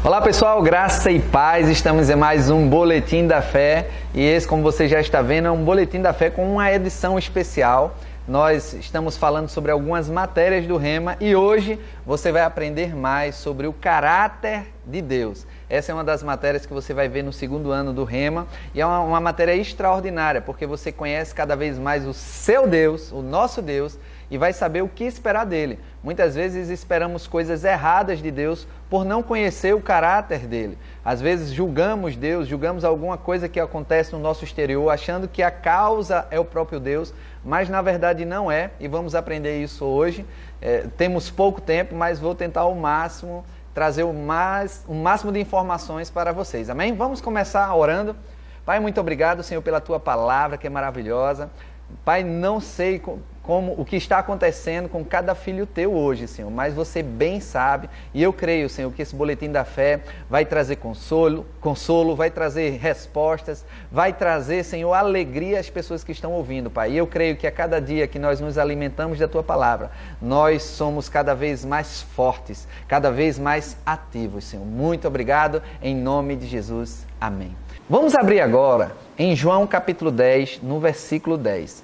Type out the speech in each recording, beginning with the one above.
Olá pessoal, graça e paz, estamos em mais um Boletim da Fé e esse, como você já está vendo, é um Boletim da Fé com uma edição especial. Nós estamos falando sobre algumas matérias do Rema e hoje você vai aprender mais sobre o caráter de Deus. Essa é uma das matérias que você vai ver no segundo ano do Rema e é uma matéria extraordinária porque você conhece cada vez mais o seu Deus, o nosso Deus, e vai saber o que esperar dele. Muitas vezes esperamos coisas erradas de Deus por não conhecer o caráter dele. Às vezes julgamos Deus, julgamos alguma coisa que acontece no nosso exterior, achando que a causa é o próprio Deus, mas na verdade não é, e vamos aprender isso hoje. Temos pouco tempo, mas vou tentar ao máximo trazer o máximo de informações para vocês. Amém? Vamos começar orando. Pai, muito obrigado, Senhor, pela tua palavra que é maravilhosa. Pai, não sei o que está acontecendo com cada filho teu hoje, Senhor, mas você bem sabe, e eu creio, Senhor, que esse boletim da fé vai trazer consolo, vai trazer respostas, vai trazer, Senhor, alegria às pessoas que estão ouvindo, Pai. E eu creio que a cada dia que nós nos alimentamos da tua palavra, nós somos cada vez mais fortes, cada vez mais ativos, Senhor. Muito obrigado, em nome de Jesus. Amém. Vamos abrir agora em João capítulo 10, no versículo 10.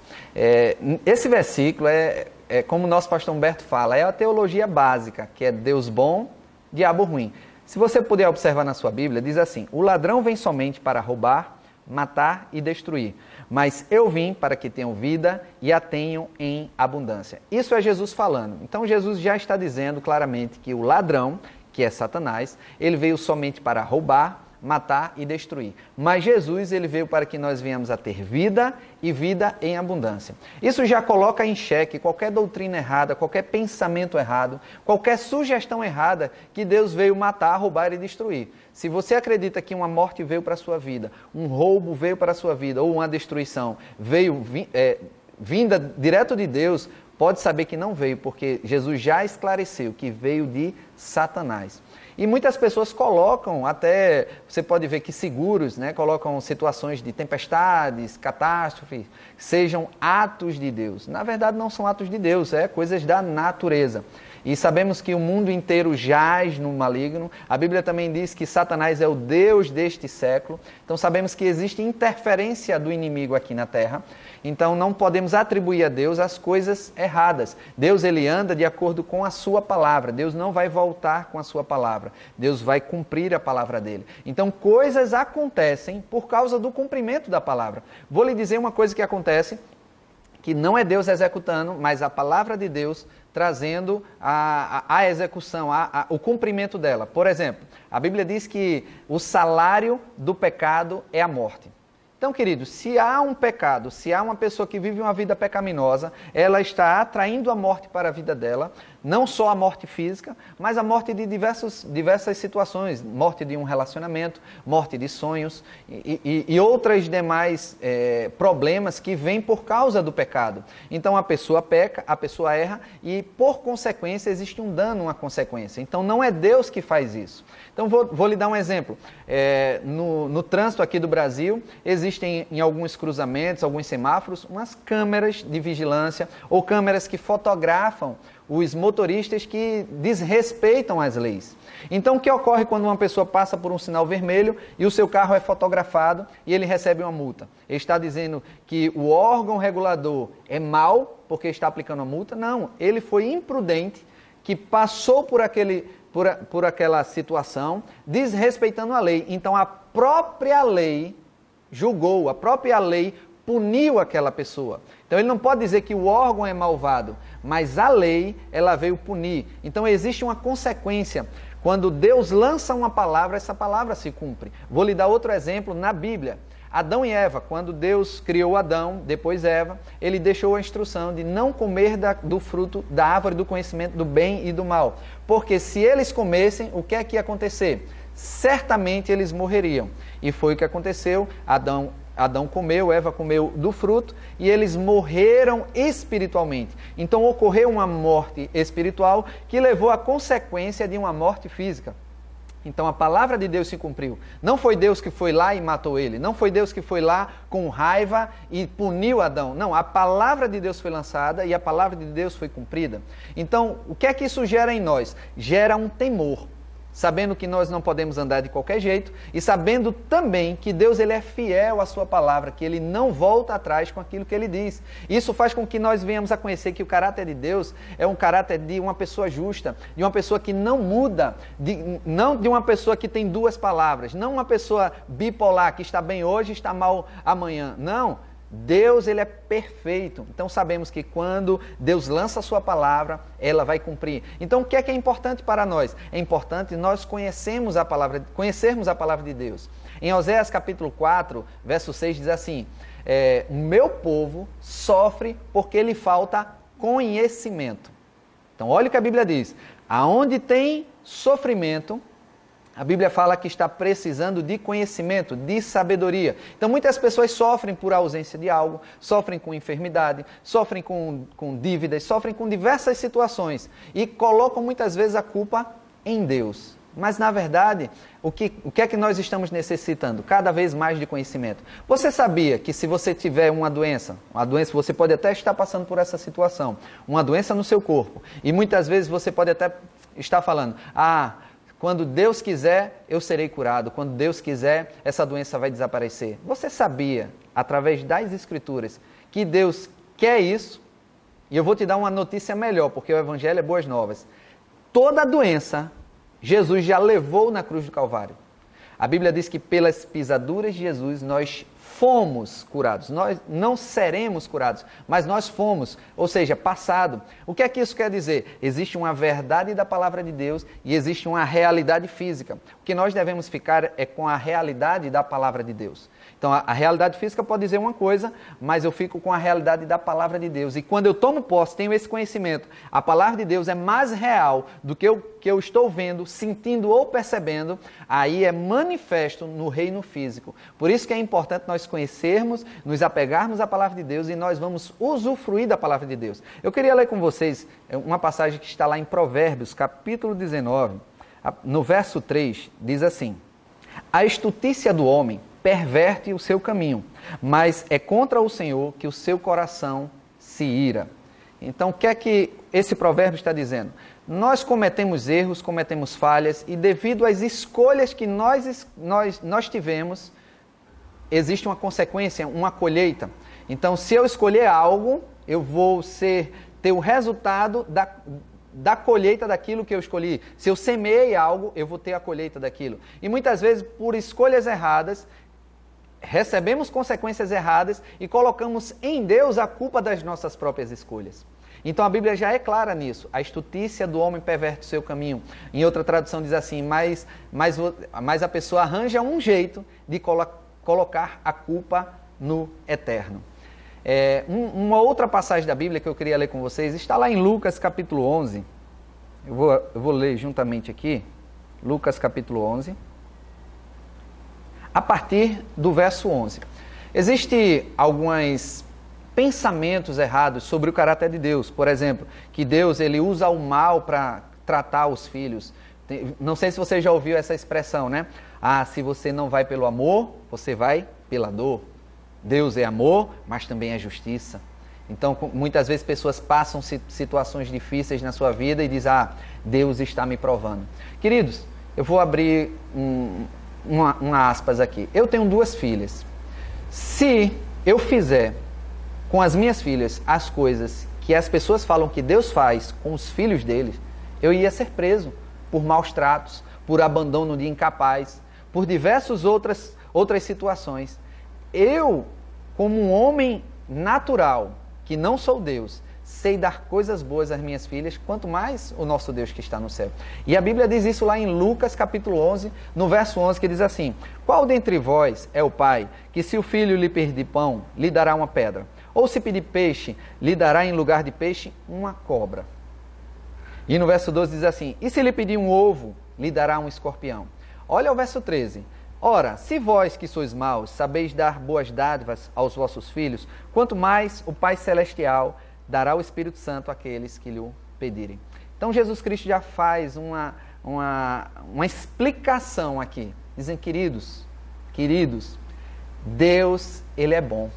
Esse versículo como o nosso pastor Humberto fala, é a teologia básica, que é Deus bom, diabo ruim. Se você puder observar na sua Bíblia, diz assim: o ladrão vem somente para roubar, matar e destruir, mas eu vim para que tenham vida e a tenham em abundância. Isso é Jesus falando. Então Jesus já está dizendo claramente que o ladrão, que é Satanás, ele veio somente para roubar, matar e destruir. Mas Jesus, ele veio para que nós venhamos a ter vida e vida em abundância. Isso já coloca em xeque qualquer doutrina errada, qualquer pensamento errado, qualquer sugestão errada que Deus veio matar, roubar e destruir. Se você acredita que uma morte veio para a sua vida, um roubo veio para a sua vida, ou uma destruição vinda direto de Deus, pode saber que não veio, porque Jesus já esclareceu que veio de Satanás. E muitas pessoas colocam, até você pode ver que seguros, colocam situações de tempestades, catástrofes, sejam atos de Deus. Na verdade não são atos de Deus, é coisas da natureza. E sabemos que o mundo inteiro jaz no maligno. A Bíblia também diz que Satanás é o Deus deste século. Então sabemos que existe interferência do inimigo aqui na terra. Então não podemos atribuir a Deus as coisas erradas. Deus, ele anda de acordo com a sua palavra. Deus não vai voltar com a sua palavra. Deus vai cumprir a palavra dele. Então coisas acontecem por causa do cumprimento da palavra. Vou lhe dizer uma coisa que acontece, que não é Deus executando, mas a palavra de Deus trazendo a execução, o cumprimento dela. Por exemplo, a Bíblia diz que o salário do pecado é a morte. Então, queridos, se há um pecado, se há uma pessoa que vive uma vida pecaminosa, ela está atraindo a morte para a vida dela, não só a morte física, mas a morte de diversas situações, morte de um relacionamento, morte de sonhos e outras demais problemas que vêm por causa do pecado. Então a pessoa peca, a pessoa erra e por consequência existe um dano, uma consequência. Então não é Deus que faz isso. Então vou lhe dar um exemplo. No trânsito aqui do Brasil, existem em alguns cruzamentos, alguns semáforos, umas câmeras de vigilância ou câmeras que fotografam os motoristas que desrespeitam as leis. Então, o que ocorre quando uma pessoa passa por um sinal vermelho e o seu carro é fotografado e ele recebe uma multa? Ele está dizendo que o órgão regulador é mau porque está aplicando a multa? Não, ele foi imprudente, que passou por aquela situação, desrespeitando a lei. Então, a própria lei julgou, a própria lei puniu aquela pessoa. Então ele não pode dizer que o órgão é malvado, mas a lei, ela veio punir. Então existe uma consequência. Quando Deus lança uma palavra, essa palavra se cumpre. Vou lhe dar outro exemplo na Bíblia. Adão e Eva, quando Deus criou Adão, depois Eva, ele deixou a instrução de não comer do fruto da árvore do conhecimento do bem e do mal. Porque se eles comessem, o que é que ia acontecer? Certamente eles morreriam. E foi o que aconteceu. Adão comeu, Eva comeu do fruto e eles morreram espiritualmente. Então ocorreu uma morte espiritual que levou à consequência de uma morte física. Então a palavra de Deus se cumpriu. Não foi Deus que foi lá e matou ele. Não foi Deus que foi lá com raiva e puniu Adão. Não, a palavra de Deus foi lançada e a palavra de Deus foi cumprida. Então, o que é que isso gera em nós? Gera um temor. sabendo que nós não podemos andar de qualquer jeito e sabendo também que Deus ele é fiel à sua palavra, que ele não volta atrás com aquilo que ele diz. Isso faz com que nós venhamos a conhecer que o caráter de Deus é um caráter de uma pessoa justa, de uma pessoa que não muda, não de uma pessoa que tem duas palavras, não uma pessoa bipolar, que está bem hoje e está mal amanhã. Não. Deus ele é perfeito, então sabemos que quando Deus lança a sua palavra, ela vai cumprir. Então o que é importante para nós? É importante nós conhecermos a palavra de Deus. Em Oséias capítulo 4, verso 6 diz assim, o meu povo sofre porque lhe falta conhecimento. Então olha o que a Bíblia diz, aonde tem sofrimento, a Bíblia fala que está precisando de conhecimento, de sabedoria. Então muitas pessoas sofrem por ausência de algo, sofrem com enfermidade, sofrem com dívidas, sofrem com diversas situações e colocam muitas vezes a culpa em Deus. Mas na verdade, o que é que nós estamos necessitando? Cada vez mais de conhecimento. Você sabia que se você tiver uma doença, você pode até estar passando por essa situação, uma doença no seu corpo, e muitas vezes você pode até estar falando, quando Deus quiser, eu serei curado. Quando Deus quiser, essa doença vai desaparecer. Você sabia, através das Escrituras, que Deus quer isso? E eu vou te dar uma notícia melhor, porque o Evangelho é boas novas. Toda doença, Jesus já levou na cruz do Calvário. A Bíblia diz que pelas pisaduras de Jesus nós fomos curados. Nós não seremos curados, mas nós fomos, ou seja, passado. O que é que isso quer dizer? Existe uma verdade da palavra de Deus e existe uma realidade física. O que nós devemos ficar é com a realidade da palavra de Deus. Então, a realidade física pode dizer uma coisa, mas eu fico com a realidade da palavra de Deus. E quando eu tomo posse, tenho esse conhecimento, a palavra de Deus é mais real do que eu estou vendo, sentindo ou percebendo, aí é manifesto no reino físico. Por isso que é importante nós conhecermos, nos apegarmos à palavra de Deus e nós vamos usufruir da palavra de Deus. Eu queria ler com vocês uma passagem que está lá em Provérbios, capítulo 19, no verso 3, diz assim: a estutícia do homem perverte o seu caminho, mas é contra o Senhor que o seu coração se ira. Então, o que é que esse provérbio está dizendo? Nós cometemos erros, cometemos falhas, e devido às escolhas que nós tivemos, existe uma consequência, uma colheita. Então, se eu escolher algo, eu vou ter o resultado da colheita daquilo que eu escolhi. Se eu semeei algo, eu vou ter a colheita daquilo. E muitas vezes, por escolhas erradas, recebemos consequências erradas e colocamos em Deus a culpa das nossas próprias escolhas. Então a Bíblia já é clara nisso. A estutícia do homem perverte o seu caminho. Em outra tradução diz assim, mas a pessoa arranja um jeito de colocar a culpa no eterno. Uma outra passagem da Bíblia que eu queria ler com vocês está lá em Lucas capítulo 11. Eu vou ler juntamente aqui. Lucas capítulo 11. A partir do verso 11. Existem alguns pensamentos errados sobre o caráter de Deus. Por exemplo, que Deus ele usa o mal para tratar os filhos. Não sei se você já ouviu essa expressão, né? Se você não vai pelo amor, você vai pela dor. Deus é amor, mas também é justiça. Então, muitas vezes pessoas passam situações difíceis na sua vida e dizem, Deus está me provando. Queridos, eu vou abrir uma aspas aqui. Eu tenho 2 filhas. Se eu fizer com as minhas filhas as coisas que as pessoas falam que Deus faz com os filhos deles, eu ia ser preso por maus tratos, por abandono de incapaz, por diversas outras situações. Eu, como um homem natural, que não sou Deus, sei dar coisas boas às minhas filhas, quanto mais o nosso Deus que está no céu. E a Bíblia diz isso lá em Lucas capítulo 11, no verso 11, que diz assim: qual dentre vós é o pai, que se o filho lhe pedir pão, lhe dará uma pedra? Ou se pedir peixe, lhe dará em lugar de peixe uma cobra? E no verso 12 diz assim: e se lhe pedir um ovo, lhe dará um escorpião? Olha o verso 13. Ora, se vós que sois maus, sabeis dar boas dádivas aos vossos filhos, quanto mais o Pai Celestial dará o Espírito Santo àqueles que lhe o pedirem. Então Jesus Cristo já faz uma explicação aqui. Dizem, queridos, Deus, Ele é bom.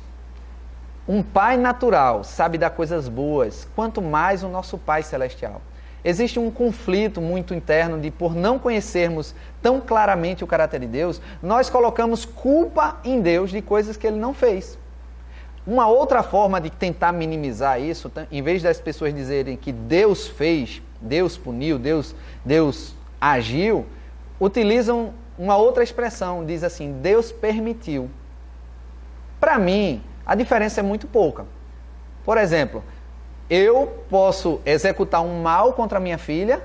Um Pai natural sabe dar coisas boas, quanto mais o nosso Pai Celestial. Existe um conflito muito interno de, por não conhecermos tão claramente o caráter de Deus, nós colocamos culpa em Deus de coisas que Ele não fez. Uma outra forma de tentar minimizar isso, em vez das pessoas dizerem que Deus fez, Deus puniu, Deus agiu, utilizam uma outra expressão, diz assim, Deus permitiu. Para mim, a diferença é muito pouca. Por exemplo, eu posso executar um mal contra minha filha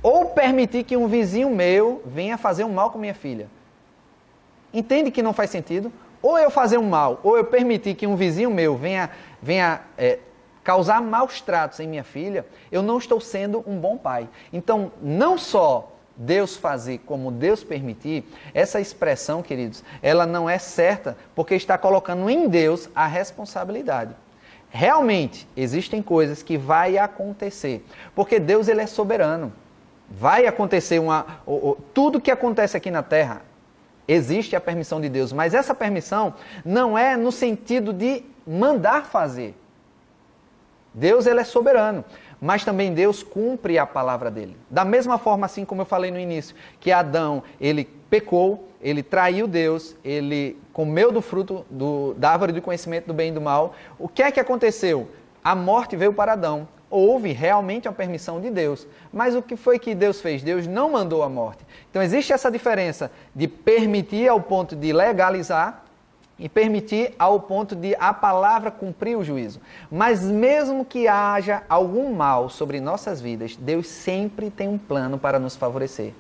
ou permitir que um vizinho meu venha fazer um mal com minha filha. Entende que não faz sentido? Ou eu fazer um mal, ou eu permitir que um vizinho meu venha causar maus tratos em minha filha, eu não estou sendo um bom pai. Então, não só Deus fazer como Deus permitir, essa expressão, queridos, ela não é certa, porque está colocando em Deus a responsabilidade. Realmente, existem coisas que vai acontecer, porque Deus ele é soberano. Vai acontecer tudo que acontece aqui na Terra, existe a permissão de Deus, mas essa permissão não é no sentido de mandar fazer. Deus ele é soberano, mas também Deus cumpre a palavra dele. Da mesma forma, assim como eu falei no início, que Adão, ele pecou, ele traiu Deus, ele comeu do fruto da árvore do conhecimento do bem e do mal. O que é que aconteceu? A morte veio para Adão. Houve realmente a permissão de Deus. Mas o que foi que Deus fez? Deus não mandou a morte. Então existe essa diferença de permitir ao ponto de legalizar e permitir ao ponto de a palavra cumprir o juízo. Mas mesmo que haja algum mal sobre nossas vidas, Deus sempre tem um plano para nos favorecer.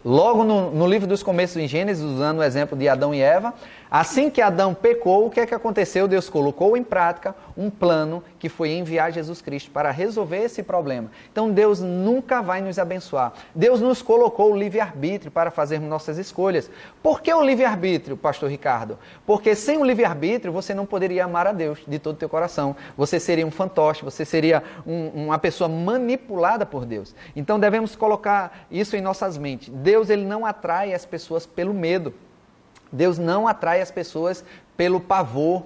Logo no livro dos começos em Gênesis, usando o exemplo de Adão e Eva, assim que Adão pecou, o que é que aconteceu? Deus colocou em prática um plano que foi enviar Jesus Cristo para resolver esse problema. Então Deus nunca vai nos abençoar. Deus nos colocou o livre-arbítrio para fazermos nossas escolhas. Por que o livre-arbítrio, pastor Ricardo? Porque sem o livre-arbítrio você não poderia amar a Deus de todo o teu coração. Você seria um fantoche, você seria uma pessoa manipulada por Deus. Então devemos colocar isso em nossas mentes. Deus ele não atrai as pessoas pelo medo. Deus não atrai as pessoas pelo pavor,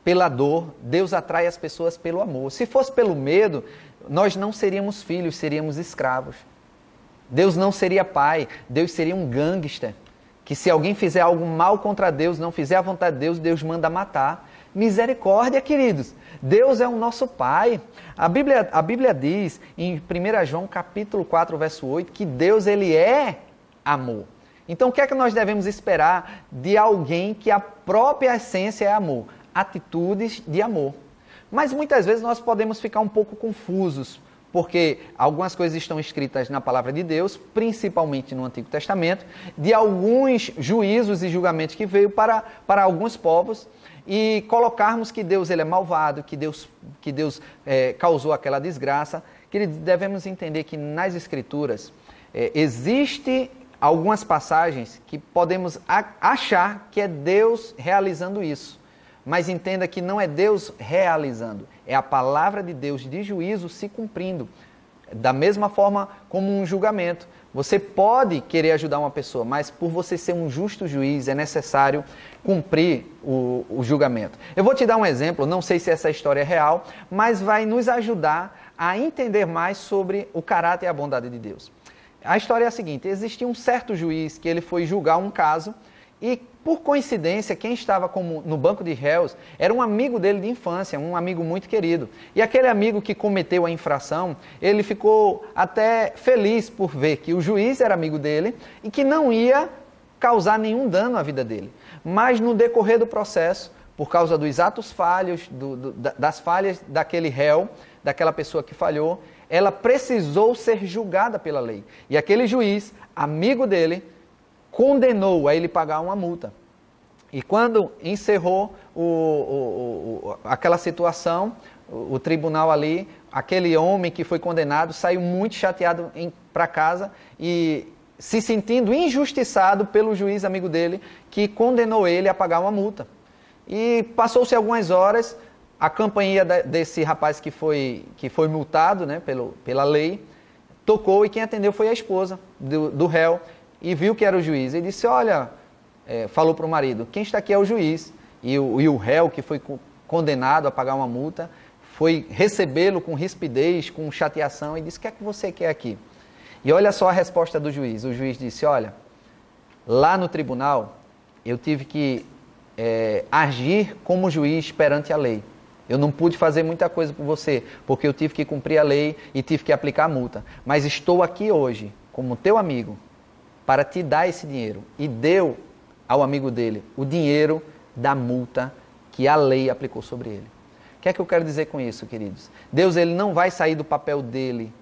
pela dor. Deus atrai as pessoas pelo amor. Se fosse pelo medo, nós não seríamos filhos, seríamos escravos. Deus não seria pai, Deus seria um gangster. Que se alguém fizer algo mal contra Deus, não fizer a vontade de Deus, Deus manda matar. Misericórdia, queridos. Deus é o nosso Pai. A Bíblia diz em 1 João capítulo 4, verso 8, que Deus ele é amor. Então, o que é que nós devemos esperar de alguém que a própria essência é amor? Atitudes de amor. Mas muitas vezes nós podemos ficar um pouco confusos, porque algumas coisas estão escritas na palavra de Deus, principalmente no Antigo Testamento, de alguns juízos e julgamentos que veio para alguns povos, e colocarmos que Deus ele é malvado, que Deus causou aquela desgraça. Queridos, devemos entender que nas Escrituras existe algumas passagens que podemos achar que é Deus realizando isso. Mas entenda que não é Deus realizando, é a palavra de Deus de juízo se cumprindo. Da mesma forma como um julgamento. Você pode querer ajudar uma pessoa, mas por você ser um justo juiz, é necessário cumprir o julgamento. Eu vou te dar um exemplo, não sei se essa história é real, mas vai nos ajudar a entender mais sobre o caráter e a bondade de Deus. A história é a seguinte: existia um certo juiz que ele foi julgar um caso e, por coincidência, quem estava no banco de réus era um amigo dele de infância, um amigo muito querido. E aquele amigo que cometeu a infração, ele ficou até feliz por ver que o juiz era amigo dele e que não ia causar nenhum dano à vida dele. Mas no decorrer do processo, por causa dos atos falhos, das falhas daquele réu, daquela pessoa que falhou, ela precisou ser julgada pela lei. E aquele juiz, amigo dele, condenou a ele pagar uma multa. E quando encerrou aquela situação, o tribunal ali, aquele homem que foi condenado saiu muito chateado para casa e se sentindo injustiçado pelo juiz amigo dele, que condenou ele a pagar uma multa. E passou-se algumas horas, a campainha desse rapaz que foi multado, né, pela lei, tocou e quem atendeu foi a esposa do réu e viu que era o juiz. E disse, olha, falou para o marido, quem está aqui é o juiz. E o réu que foi condenado a pagar uma multa foi recebê-lo com rispidez, com chateação e disse: o que é que você quer aqui? E olha só a resposta do juiz. O juiz disse: olha, lá no tribunal eu tive que agir como juiz perante a lei. Eu não pude fazer muita coisa por você, porque eu tive que cumprir a lei e tive que aplicar a multa. Mas estou aqui hoje, como teu amigo, para te dar esse dinheiro. E deu ao amigo dele o dinheiro da multa que a lei aplicou sobre ele. O que é que eu quero dizer com isso, queridos? Deus, ele não vai sair do papel dele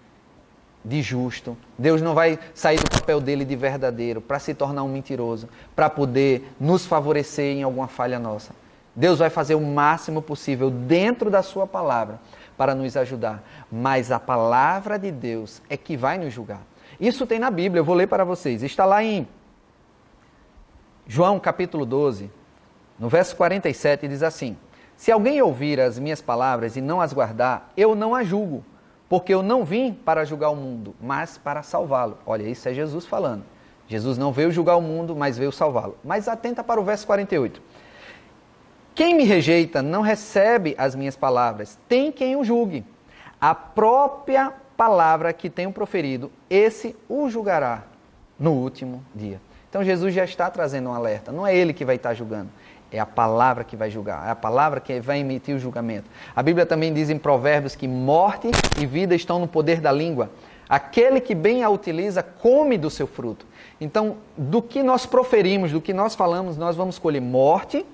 de justo. Deus não vai sair do papel dele de verdadeiro para se tornar um mentiroso, para poder nos favorecer em alguma falha nossa. Deus vai fazer o máximo possível dentro da sua palavra para nos ajudar. Mas a palavra de Deus é que vai nos julgar. Isso tem na Bíblia, eu vou ler para vocês. Está lá em João capítulo 12, no verso 47, diz assim: se alguém ouvir as minhas palavras e não as guardar, eu não a julgo, porque eu não vim para julgar o mundo, mas para salvá-lo. Olha, isso é Jesus falando. Jesus não veio julgar o mundo, mas veio salvá-lo. Mas atenta para o verso 48. Quem me rejeita não recebe as minhas palavras, tem quem o julgue. A própria palavra que tenho proferido, esse o julgará no último dia. Então Jesus já está trazendo um alerta, não é ele que vai estar julgando, é a palavra que vai julgar, é a palavra que vai emitir o julgamento. A Bíblia também diz em Provérbios que morte e vida estão no poder da língua. Aquele que bem a utiliza, come do seu fruto. Então, do que nós proferimos, do que nós falamos, nós vamos escolher morte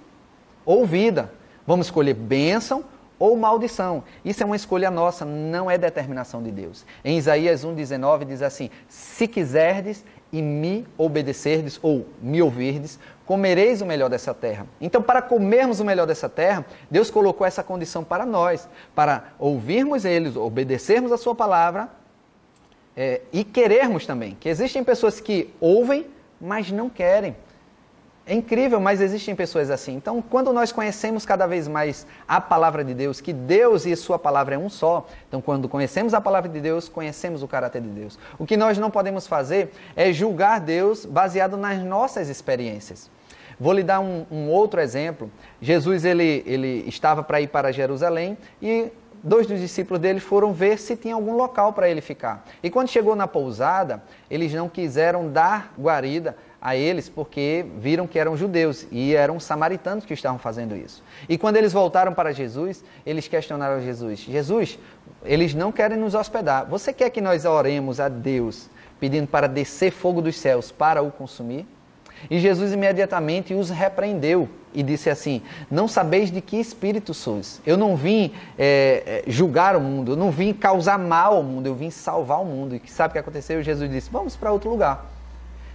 ou vida. Vamos escolher bênção ou maldição. Isso é uma escolha nossa, não é determinação de Deus. Em Isaías 1,19 diz assim: se quiserdes e me obedecerdes ou me ouvirdes, comereis o melhor dessa terra. Então, para comermos o melhor dessa terra, Deus colocou essa condição para nós, para ouvirmos eles, obedecermos a sua palavra e querermos também. Que existem pessoas que ouvem, mas não querem. É incrível, mas existem pessoas assim. Então, quando nós conhecemos cada vez mais a palavra de Deus, que Deus e sua palavra é um só, então quando conhecemos a palavra de Deus, conhecemos o caráter de Deus. O que nós não podemos fazer é julgar Deus baseado nas nossas experiências. Vou lhe dar um outro exemplo. Jesus ele estava para ir para Jerusalém e 2 dos discípulos dele foram ver se tinha algum local para ele ficar. E quando chegou na pousada, eles não quiseram dar guarida a eles porque viram que eram judeus e eram samaritanos que estavam fazendo isso. E quando eles voltaram para Jesus, eles questionaram Jesus: Jesus, eles não querem nos hospedar. Você quer que nós oremos a Deus pedindo para descer fogo dos céus para o consumir? E Jesus imediatamente os repreendeu e disse assim: não sabeis de que espírito sois. Eu não vim julgar o mundo, eu não vim causar mal ao mundo, eu vim salvar o mundo. E sabe o que aconteceu? Jesus disse: vamos para outro lugar.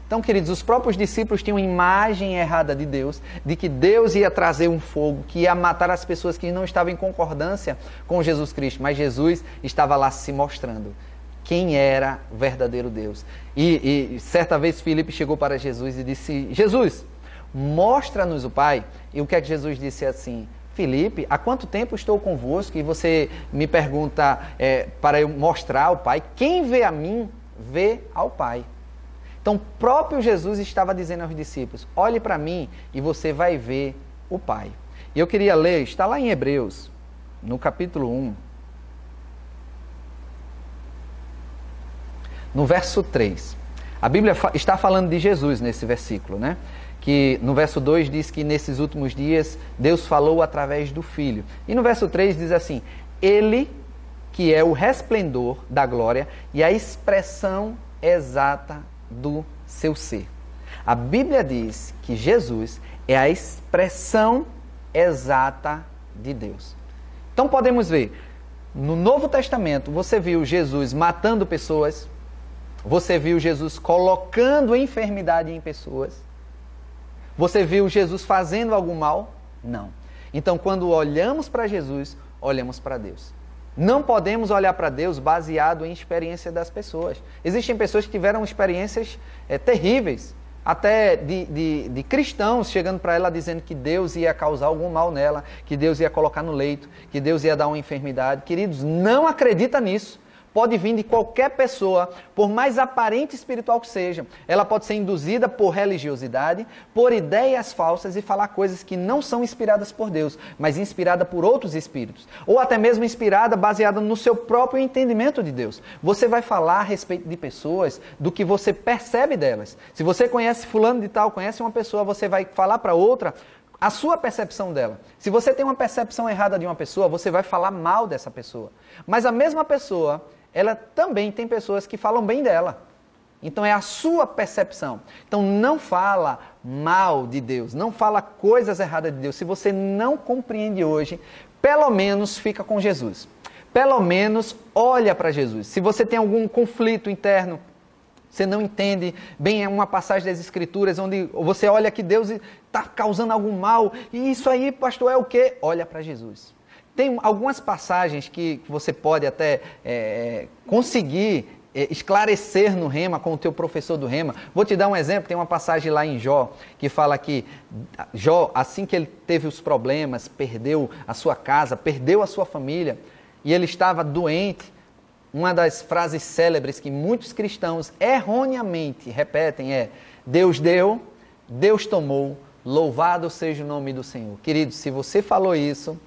Então, queridos, os próprios discípulos tinham uma imagem errada de Deus, de que Deus ia trazer um fogo, que ia matar as pessoas que não estavam em concordância com Jesus Cristo. Mas Jesus estava lá se mostrando quem era o verdadeiro Deus. E certa vez Filipe chegou para Jesus e disse: Jesus, mostra-nos o Pai. E o que é que Jesus disse assim? Filipe, há quanto tempo estou convosco e você me pergunta para eu mostrar ao Pai? Quem vê a mim, vê ao Pai. Então, o próprio Jesus estava dizendo aos discípulos: olhe para mim e você vai ver o Pai. E eu queria ler, está lá em Hebreus, no capítulo 1, no verso 3. A Bíblia está falando de Jesus nesse versículo, né? Que no verso 2 diz que nesses últimos dias Deus falou através do Filho. E no verso 3 diz assim: Ele, que é o resplendor da glória e a expressão exata do seu ser. A Bíblia diz que Jesus é a expressão exata de Deus. Então podemos ver, no Novo Testamento, você viu Jesus matando pessoas, você viu Jesus colocando enfermidade em pessoas, você viu Jesus fazendo algum mal? Não. Então, quando olhamos para Jesus, olhamos para Deus. Não podemos olhar para Deus baseado em experiência das pessoas. Existem pessoas que tiveram experiências terríveis, até de cristãos chegando para ela dizendo que Deus ia causar algum mal nela, que Deus ia colocar no leito, que Deus ia dar uma enfermidade. Queridos, não acredita nisso, pode vir de qualquer pessoa, por mais aparente espiritual que seja. Ela pode ser induzida por religiosidade, por ideias falsas e falar coisas que não são inspiradas por Deus, mas inspirada por outros espíritos. Ou até mesmo inspirada, baseada no seu próprio entendimento de Deus. Você vai falar a respeito de pessoas do que você percebe delas. Se você conhece fulano de tal, conhece uma pessoa, você vai falar para outra a sua percepção dela. Se você tem uma percepção errada de uma pessoa, você vai falar mal dessa pessoa. Mas a mesma pessoa, ela também tem pessoas que falam bem dela. Então é a sua percepção. Então não fala mal de Deus, não fala coisas erradas de Deus. Se você não compreende hoje, pelo menos fica com Jesus. Pelo menos olha para Jesus. Se você tem algum conflito interno, você não entende bem uma passagem das Escrituras onde você olha que Deus está causando algum mal. E isso aí, pastor, é o quê? Olha para Jesus. Tem algumas passagens que você pode até conseguir esclarecer no Rema, com o teu professor do Rema. Vou te dar um exemplo, tem uma passagem lá em Jó, que fala que Jó, assim que ele teve os problemas, perdeu a sua casa, perdeu a sua família, e ele estava doente. Uma das frases célebres que muitos cristãos erroneamente repetem é: Deus deu, Deus tomou, louvado seja o nome do Senhor. Querido, se você falou isso,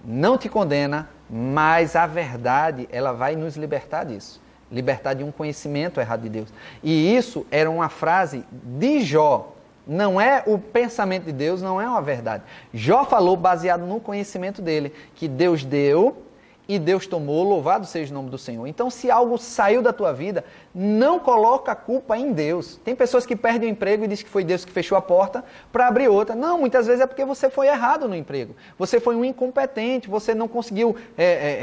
não te condena, mas a verdade, ela vai nos libertar disso. Libertar de um conhecimento errado de Deus. E isso era uma frase de Jó. Não é o pensamento de Deus, não é uma verdade. Jó falou baseado no conhecimento dele, que Deus deu e Deus tomou, louvado seja o nome do Senhor. Então, se algo saiu da tua vida, não coloca a culpa em Deus. Tem pessoas que perdem o emprego e dizem que foi Deus que fechou a porta para abrir outra. Não, muitas vezes é porque você foi errado no emprego. Você foi um incompetente, você não conseguiu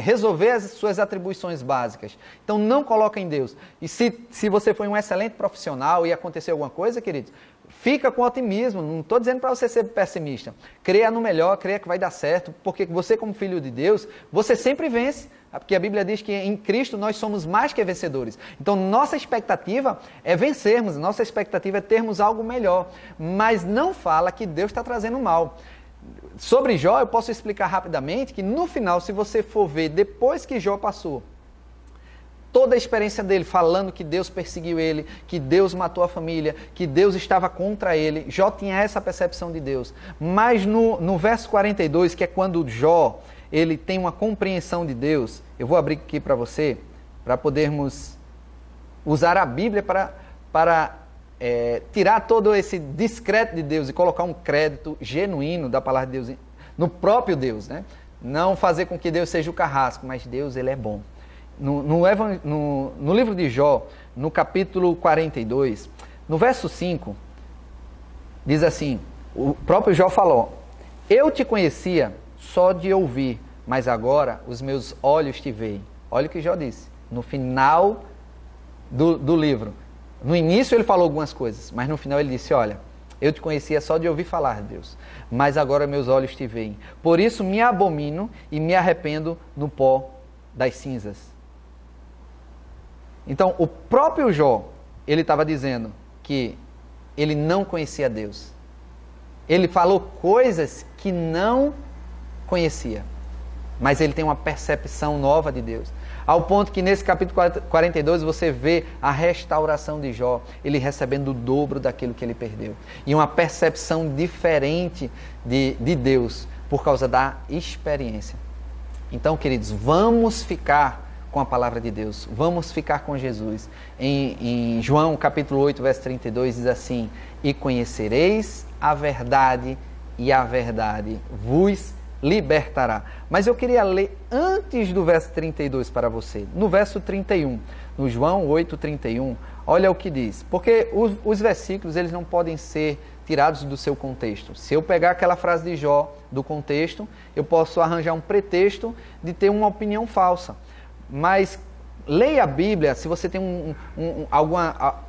resolver as suas atribuições básicas. Então, não coloca em Deus. E se você foi um excelente profissional e aconteceu alguma coisa, queridos, fica com otimismo, não estou dizendo para você ser pessimista. Creia no melhor, creia que vai dar certo, porque você como filho de Deus, você sempre vence. Porque a Bíblia diz que em Cristo nós somos mais que vencedores. Então nossa expectativa é vencermos, nossa expectativa é termos algo melhor. Mas não fala que Deus está trazendo mal. Sobre Jó, eu posso explicar rapidamente que no final, se você for ver, depois que Jó passou toda a experiência dele, falando que Deus perseguiu ele, que Deus matou a família, que Deus estava contra ele. Jó tinha essa percepção de Deus. Mas no verso 42, que é quando Jó ele tem uma compreensão de Deus, eu vou abrir aqui para você, para podermos usar a Bíblia para tirar todo esse descrédito de Deus e colocar um crédito genuíno da palavra de Deus no próprio Deus, né? Não fazer com que Deus seja o carrasco, mas Deus, ele é bom. No livro de Jó, no capítulo 42, no verso 5, diz assim, o próprio Jó falou: eu te conhecia só de ouvir, mas agora os meus olhos te veem. Olha o que Jó disse, no final do livro. No início ele falou algumas coisas, mas no final ele disse: olha, eu te conhecia só de ouvir falar, Deus, mas agora meus olhos te veem. Por isso me abomino e me arrependo no pó das cinzas. Então, o próprio Jó, ele estava dizendo que ele não conhecia Deus. Ele falou coisas que não conhecia, mas ele tem uma percepção nova de Deus. Ao ponto que nesse capítulo 42 você vê a restauração de Jó, ele recebendo o dobro daquilo que ele perdeu. E uma percepção diferente de Deus por causa da experiência. Então, queridos, vamos ficar com a palavra de Deus. Vamos ficar com Jesus. Em João capítulo 8, verso 32, diz assim: e conhecereis a verdade, e a verdade vos libertará. Mas eu queria ler antes do verso 32 para você. No verso 31, no João 8, 31, olha o que diz. Porque os versículos, eles não podem ser tirados do seu contexto. Se eu pegar aquela frase de Jó do contexto, eu posso arranjar um pretexto de ter uma opinião falsa. Mas leia a Bíblia, se você tem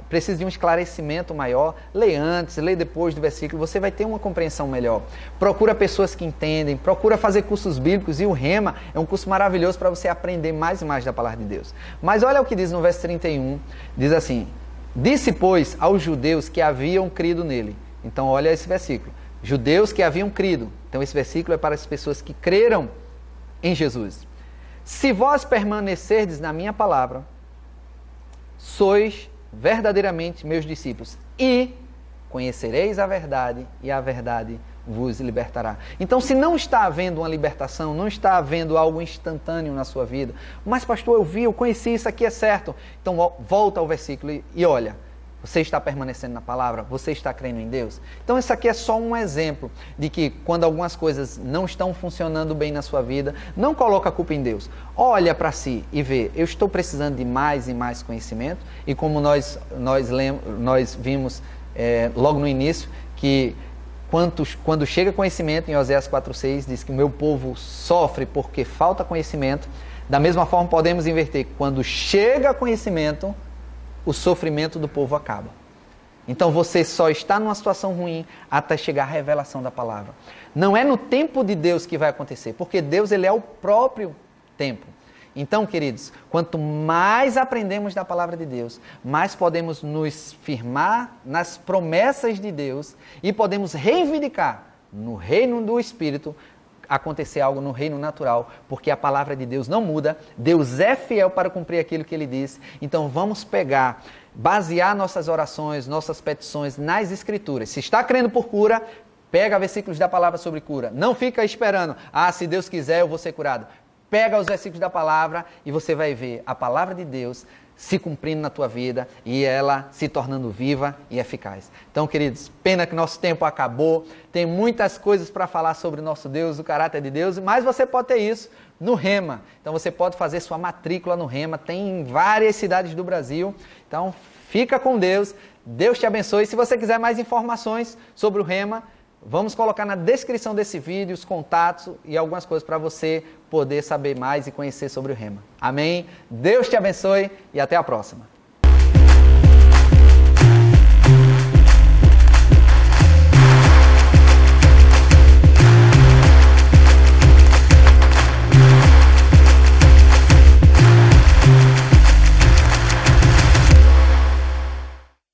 precisa de um esclarecimento maior, leia antes, leia depois do versículo, você vai ter uma compreensão melhor. Procura pessoas que entendem, procura fazer cursos bíblicos, e o Rema é um curso maravilhoso para você aprender mais e mais da palavra de Deus. Mas olha o que diz no verso 31, diz assim: disse, pois, aos judeus que haviam crido nele. Então olha esse versículo, judeus que haviam crido. Então esse versículo é para as pessoas que creram em Jesus. Se vós permanecerdes na minha palavra, sois verdadeiramente meus discípulos e conhecereis a verdade e a verdade vos libertará. Então, se não está havendo uma libertação, não está havendo algo instantâneo na sua vida, mas pastor, eu vi, eu conheci, isso aqui é certo. Então, volta ao versículo e olha, você está permanecendo na palavra? Você está crendo em Deus? Então, isso aqui é só um exemplo de que quando algumas coisas não estão funcionando bem na sua vida, não coloca a culpa em Deus. Olha para si e vê, eu estou precisando de mais e mais conhecimento. E como nós vimos logo no início, que quando chega conhecimento, em Oséias 4,6, diz que o meu povo sofre porque falta conhecimento. Da mesma forma, podemos inverter. Quando chega conhecimento, o sofrimento do povo acaba. Então você só está numa situação ruim até chegar a revelação da palavra. Não é no tempo de Deus que vai acontecer, porque Deus ele é o próprio tempo. Então, queridos, quanto mais aprendemos da palavra de Deus, mais podemos nos firmar nas promessas de Deus e podemos reivindicar no reino do Espírito acontecer algo no reino natural, porque a palavra de Deus não muda, Deus é fiel para cumprir aquilo que Ele disse. Então vamos basear nossas orações, nossas petições nas Escrituras. Se está crendo por cura, pega versículos da palavra sobre cura. Não fica esperando, se Deus quiser eu vou ser curado. Pega os versículos da palavra e você vai ver a palavra de Deus se cumprindo na tua vida e ela se tornando viva e eficaz. Então, queridos, pena que nosso tempo acabou. Tem muitas coisas para falar sobre o nosso Deus, o caráter de Deus, mas você pode ter isso no Rema. Então, você pode fazer sua matrícula no Rema. Tem em várias cidades do Brasil. Então, fica com Deus. Deus te abençoe. Se você quiser mais informações sobre o Rema, vamos colocar na descrição desse vídeo os contatos e algumas coisas para você poder saber mais e conhecer sobre o Rema. Amém? Deus te abençoe e até a próxima.